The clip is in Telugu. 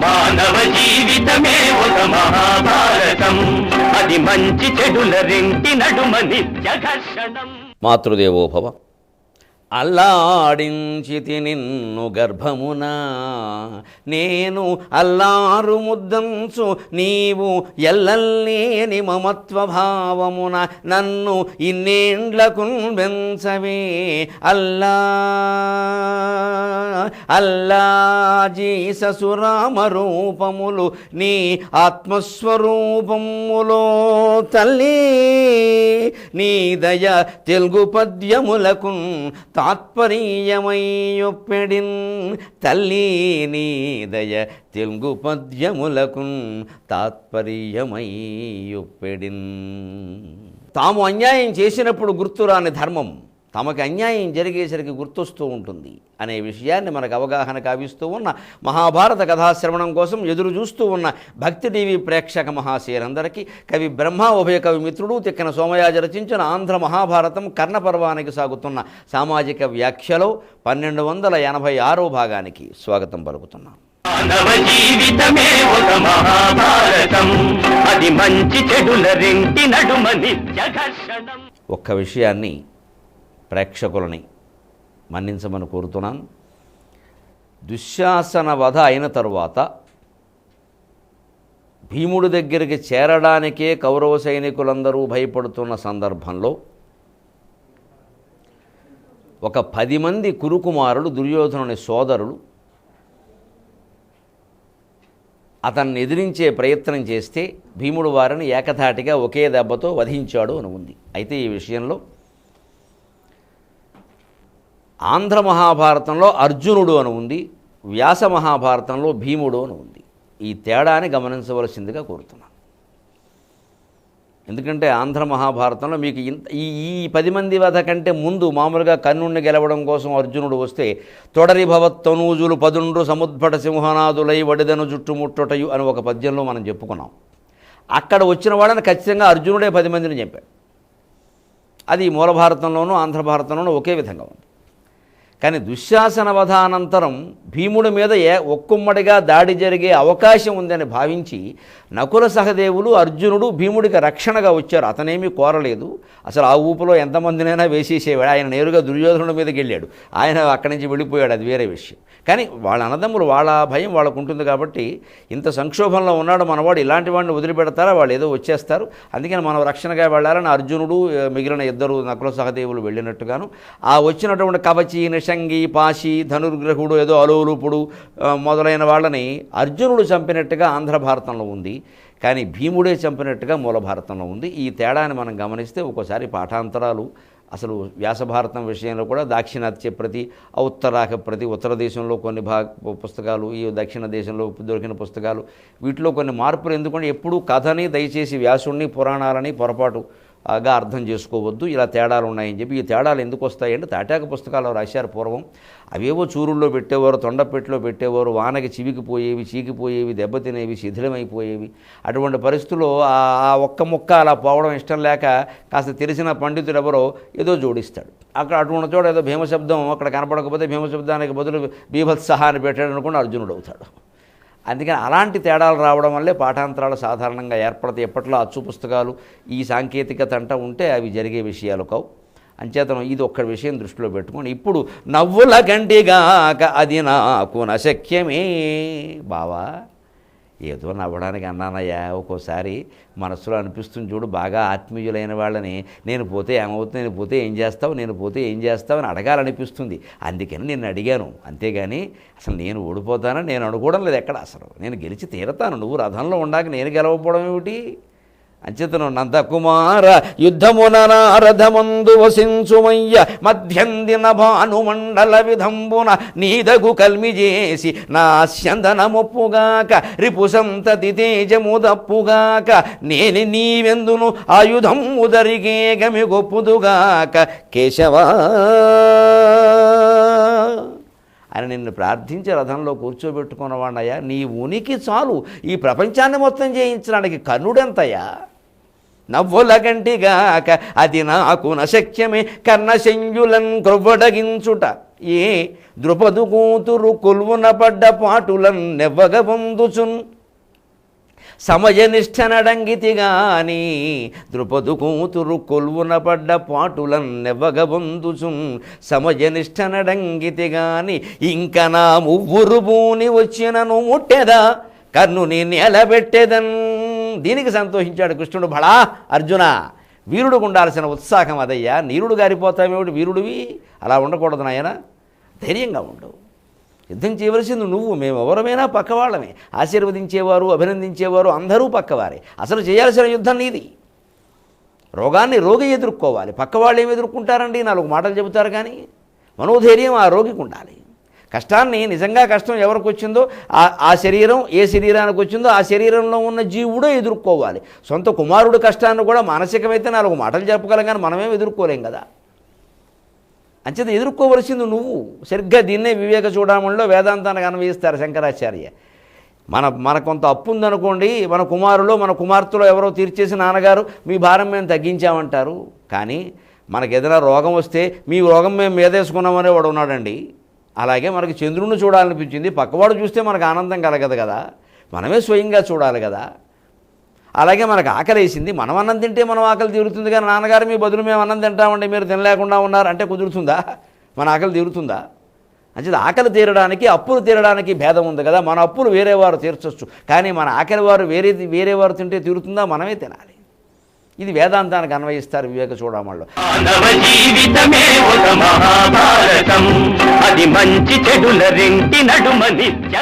మానవ జీవితమే ఒక మహాభారతం, అది మంచి చెడుల రెంటి నడుమ నిత్య ఘర్షణం. మాతృదేవోభవ. అల్లాడించితి నిన్ను గర్భమునా, నేను అల్లారు ముద్దంచు నీవు ఎల్లల్లేని మమత్వ భావమున, నన్ను ఇన్నేండ్లకు బెంచవే అల్లా అల్లా. జీససురామ రూపములు నీ ఆత్మస్వరూపములో తల్లి, నీ దయ తెలుగు పద్యములకు తాత్పర్యమయ్యొప్పెడిన్ తల్లి, నీ దయ తెలుగు పద్యములకు తాత్పర్యమయ్యొప్పెడిన్. తాము అన్యాయం చేసినప్పుడు గుర్తురాని ధర్మం తమకు అన్యాయం జరిగేసరికి గుర్తొస్తూ ఉంటుంది అనే విషయాన్ని మనకు అవగాహన కావిస్తూ ఉన్న మహాభారత కథాశ్రవణం కోసం ఎదురు చూస్తూ ఉన్న భక్తి టీవీ ప్రేక్షక మహాశయులందరికీ కవి బ్రహ్మ ఉభయ కవి మిత్రుడు తిక్కన సోమయాజి రచించిన ఆంధ్ర మహాభారతం కర్ణపర్వానికి సాగుతున్న సామాజిక వ్యాఖ్యలో 1286వ భాగానికి స్వాగతం పలుకుతున్నాం. మానవ జీవితమే ఒక మహాభారతం, అది మంచి చెడుల రెంటి నడుమ నిత్య ఘర్షణం. ఒక్క విషయాన్ని ప్రేక్షకులని మన్నించమని కోరుతున్నాను. దుశ్శాసన వధ అయిన తరువాత భీముడి దగ్గరికి చేరడానికే కౌరవ సైనికులందరూ భయపడుతున్న సందర్భంలో ఒక 10 మంది కురుకుమారులు, దుర్యోధనుని సోదరులు అతన్ని ఎదిరించే ప్రయత్నం చేస్తే భీముడు వారిని ఏకధాటిగా ఒకే దెబ్బతో వధించాడు అని ఉంది. అయితే ఈ విషయంలో ఆంధ్ర మహాభారతంలో అర్జునుడు అని ఉంది, వ్యాస మహాభారతంలో భీముడు అని ఉంది. ఈ తేడాని గమనించవలసిందిగా కోరుతున్నాను. ఎందుకంటే ఆంధ్ర మహాభారతంలో మీకు ఈ 10 మంది వధ కంటే ముందు మామూలుగా కర్ణుణ్ణి గెలవడం కోసం అర్జునుడు వస్తే తొడరి భవత్తనూజులు 10 సముద్భట సింహనాదులై వడిదను జుట్టుముట్టటయు అని ఒక పద్యంలో మనం చెప్పుకున్నాం. అక్కడ వచ్చిన వాళ్ళని ఖచ్చితంగా అర్జునుడే 10 మందిని చెప్పాడు. అది మూల భారతంలోనూ ఆంధ్ర భారతంలోనూ ఒకే విధంగా ఉంది. కానీ దుశ్శాసన వధ అనంతరం భీముడి మీద ఒక్కుమ్మడిగా దాడి జరిగే అవకాశం ఉందని భావించి నకుల సహదేవులు అర్జునుడు భీముడికి రక్షణగా వచ్చారు. అతనేమీ కోరలేదు. అసలు ఆ ఊపులో ఎంతమందినైనా వేసేసేవాడు. ఆయన నేరుగా దుర్యోధనుడి మీదకి వెళ్ళాడు. ఆయన అక్కడి నుంచి వెళ్ళిపోయాడు, అది వేరే విషయం. కానీ వాళ్ళ అన్నదమ్ములు, వాళ్ళ భయం వాళ్ళకు ఉంటుంది కాబట్టి ఇంత సంక్షోభంలో ఉన్నాడు మనవాడు, ఇలాంటి వాడిని వదిలిపెడతారా, వాళ్ళు ఏదో వచ్చేస్తారు, అందుకని మనం రక్షణగా వెళ్ళాలని అర్జునుడు మిగిలిన 2 నకుల సహదేవులు వెళ్ళినట్టుగాను ఆ వచ్చినటువంటి కవచి, నిషంగి, పాశి, ధనుర్గ్రహుడు, ఏదో అలోలుపుడు మొదలైన వాళ్ళని అర్జునుడు చంపినట్టుగా ఆంధ్ర భారతంలో ఉంది. కానీ భీముడే చంపినట్టుగా మూల భారతంలో ఉంది. ఈ తేడాన్ని మనం గమనిస్తే ఒక్కోసారి పాఠాంతరాలు అసలు వ్యాస భారతం విషయంలో కూడా దాక్షిణాత్య ప్రతి, ఔత్తరాఖ ప్రతి, ఉత్తర దేశంలో కొన్ని పుస్తకాలు, ఈ దక్షిణ దేశంలో దొరికిన పుస్తకాలు, వీటిలో కొన్ని మార్పులు. ఎందుకంటే ఎప్పుడూ కథని దయచేసి వ్యాసుడిని పురాణాలని పొరపాటుగా అర్థం చేసుకోవద్దు, ఇలా తేడాలు ఉన్నాయని చెప్పి. ఈ తేడాలు ఎందుకు వస్తాయంటే తాటాక పుస్తకాలు రాశారు పూర్వం. అవేవో చూరుల్లో పెట్టేవారు, తొండపెట్టిలో పెట్టేవారు, వానకి చివికిపోయేవి, చీకిపోయేవి, దెబ్బతినేవి, శిథిలమైపోయేవి. అటువంటి పరిస్థితుల్లో ఆ ఒక్క ముక్క అలా పోవడం ఇష్టం లేక కాస్త తెలిసిన పండితుడు ఎవరో ఏదో జోడిస్తాడు. అక్కడ అటువంటి చోట ఏదో భీమశబ్దం అక్కడ కనపడకపోతే భీమశబ్దానికి బదులు బీభత్సహ అని పెట్టాడు అనుకోండి, అర్జునుడు అవుతాడు. అందుకని అలాంటి తేడాలు రావడం వల్లే పాఠాంతరాలు సాధారణంగా ఏర్పడతాయి. ఎప్పట్లో అచ్చు పుస్తకాలు ఈ సాంకేతికత అంటూ ఉంటే అవి జరిగే విషయాలు కావు. అంచేతనం ఇది ఒక్క విషయం దృష్టిలో పెట్టుకొని ఇప్పుడు నవ్వుల గంటిగాక అది నాకు నశక్యమే. బావా ఏదో నవ్వడానికి అన్నానయ్యా, ఒక్కోసారి మనసులో అనిపిస్తుంది చూడు, బాగా ఆత్మీయులైన వాళ్ళని నేను పోతే ఏమవుతుంది, నేను పోతే ఏం చేస్తావు, నేను పోతే ఏం చేస్తావు అని అడగాలనిపిస్తుంది. అందుకని నేను అడిగాను. అంతేగాని అసలు నేను ఓడిపోతానని నేను అనుకోవడం లేదు ఎక్కడ. అసలు నేను గెలిచి తీరతాను. నువ్వు రథంలో ఉండాక నేను గెలవకపోవడం ఏమిటి? అంచేతను నందకుమార యుద్ధమున నారథమందు వసించుమయ్య మధ్యందిన భానుమండల విధంబున నీదగు కల్మి చేసి నా స్యందనమొప్పుగాక రిపు సంతతి తేజముదప్పుగాక నేను నీవెందును ఆయుధం ఉదరిగే గమి గొప్పుదుగాక కేశవా అని నిన్ను ప్రార్థించి రథంలో కూర్చోబెట్టుకున్నవాడయ్యా. నీ ఉనికి చాలు ఈ ప్రపంచాన్ని మొత్తం జయించడానికి. కర్ణుడెంతయ్యా? నవ్వుల గంటిగాక అది నాకు నశక్యమే కర్ణశంయులన్ క్రొవ్వడగించుట ఏ ద్రుపదు కూతురు కొల్వున పడ్డ పాటులన్ నెవ్వగ పొందుచున్ సమయనిష్ఠనడంగితి గాని ద్రుపదు కూతురు కొల్వున పడ్డ పాటులన్ నెవ్వగ పొందుచున్ సమయనిష్ఠనడంగితి గాని ఇంక నా మువ్వురు భూని వచ్చినను ముట్టెదా కర్ణుని నిలబెట్టేదన్. దీనికి సంతోషించాడు కృష్ణుడు. భళా అర్జున, వీరుడు ఉండాల్సిన ఉత్సాహం అదయ్యా, నీరుడు గారిపోతామేమిటి వీరుడివి? అలా ఉండకూడదు నాయన, ధైర్యంగా ఉండు. యుద్ధం చేయవలసింది నువ్వు, మేము ఎవరమైనా పక్కవాళ్ళమే. ఆశీర్వదించేవారు, అభినందించేవారు అందరూ పక్కవారే. అసలు చేయాల్సిన యుద్ధం నీది. రోగాన్ని రోగి ఎదుర్కోవాలి, పక్కవాళ్ళు ఏమి ఎదుర్కొంటారండి? 4 మాటలు చెబుతారు కానీ మనోధైర్యం ఆ రోగికి ఉండాలి. కష్టాన్ని నిజంగా కష్టం ఎవరికి వచ్చిందో ఆ శరీరం ఏ శరీరానికి వచ్చిందో ఆ శరీరంలో ఉన్న జీవుడే ఎదుర్కోవాలి. సొంత కుమారుడు కష్టాన్ని కూడా మానసికమైతే 4 మాటలు చెప్పగలం కానీ మనమేం ఎదుర్కోలేం కదా. అంచేత ఎదుర్కోవలసింది నువ్వు. సరిగ్గా దీన్నే వివేక చూడమణిలో వేదాంతానికి అన్వయిస్తారు శంకరాచార్య. మన కొంత అప్పు ఉందనుకోండి, మన కుమారులో మన కుమార్తెలో ఎవరో తీర్చేసి నాన్నగారు మీ భారం మేము తగ్గించామంటారు. కానీ మనకు ఏదైనా రోగం వస్తే మీ రోగం మేము మీదేసుకున్నామనే వాడు ఉన్నాడండి. అలాగే మనకి చంద్రుడిని చూడాలనిపించింది, పక్కవాడు చూస్తే మనకు ఆనందం కలగదు కదా, మనమే స్వయంగా చూడాలి కదా. అలాగే మనకు ఆకలి వేసింది, మనం అన్నం తింటే మనం ఆకలి తీరుతుంది కానీ నాన్నగారు మీ బదులు మేము అన్నం తింటామండి మీరు తినలేకుండా ఉన్నారు అంటే కుదురుతుందా? మన ఆకలి తీరుతుందా? అంటే ఆకలి తీరడానికి అప్పులు తీరడానికి భేదం ఉంది కదా. మన అప్పులు వేరేవారు తీర్చొచ్చు కానీ మన ఆకలి వారు వేరేవారు తింటే తీరుతుందా? మనమే తినాలి. ఇది వేదాంతానికి అన్వయిస్తారు వివేక చూడమణిలో. మానవ జీవితమే ఒక మహాభారతం, అది మంచి చెడుల రెంటి నడుమ నిత్య